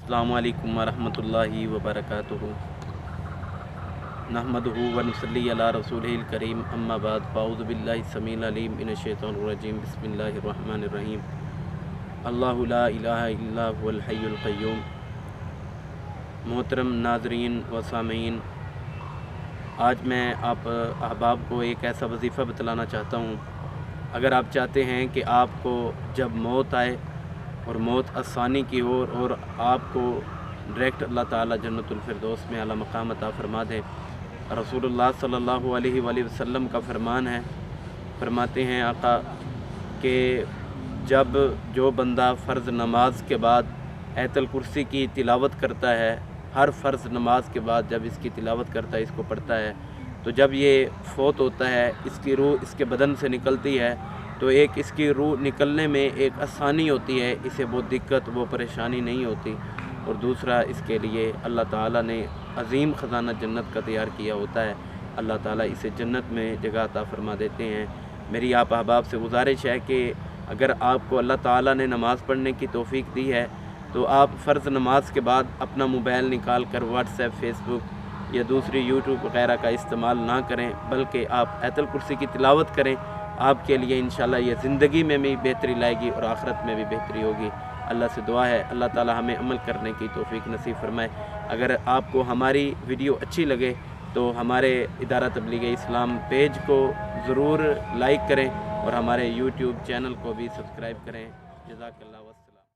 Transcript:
अस्सलामु अलैकुम वरहमतुल्लाहि वबरकातुहू। नहमदुहू व नुसल्ली अला रसूलिहिल करीम, अम्मा बाद, फ़अऊज़ु बिल्लाहि समील अलीम मिनश शैतानिर रजीम, बिस्मिल्लाहिर रहमानिर रहीम। अल्लाहु ला इलाहा इल्ला हुवल हय्युल क़य्यूम। मोहतरम नाज़रीन व सामीन, आज मैं आप अहबाब को एक ऐसा वजीफ़ा बतलाना चाहता हूँ। अगर आप चाहते हैं कि आपको जब मौत आए और मौत आसानी की हो और आपको डायरेक्ट अल्लाह ताला जन्नतुल फिरदौस में आला मकाम अता फरमा दें, रसूलुल्लाह सल्लल्लाहु अलैहि वसल्लम का फरमान है, फरमाते हैं आका कि जब जो बंदा फ़र्ज़ नमाज के बाद आयतुल कुर्सी की तिलावत करता है, हर फ़र्ज़ नमाज के बाद जब इसकी तिलावत करता है, इसको पढ़ता है, तो जब ये फ़ौत होता है, इसकी रूह इसके बदन से निकलती है, तो एक इसकी रूह निकलने में एक आसानी होती है, इसे वो दिक्कत वो परेशानी नहीं होती। और दूसरा, इसके लिए अल्लाह ताला ने अज़ीम ख़ज़ाना जन्नत का तैयार किया होता है। अल्लाह ताला इसे जन्नत में जगह अता फ़रमा देते हैं। मेरी आप अहबाब से गुजारिश है कि अगर आपको अल्लाह ताला ने नमाज़ पढ़ने की तौफ़ीक दी है, तो आप फ़र्ज़ नमाज के बाद अपना मोबाइल निकाल कर व्हाट्सएप, फेसबुक या दूसरी यूट्यूब वगैरह का इस्तेमाल ना करें, बल्कि आप आयतुल कुर्सी की तिलावत करें। आपके लिए इंशाल्लाह ये ज़िंदगी में भी बेहतरी लाएगी और आखिरत में भी बेहतरी होगी। अल्लाह से दुआ है अल्लाह ताला हमें अमल करने की तौफ़ीक नसीब फरमाए। अगर आपको हमारी वीडियो अच्छी लगे तो हमारे इदारा तबलीग इस्लाम पेज को ज़रूर लाइक करें और हमारे यूट्यूब चैनल को भी सब्सक्राइब करें। जज़ाकल्लाह।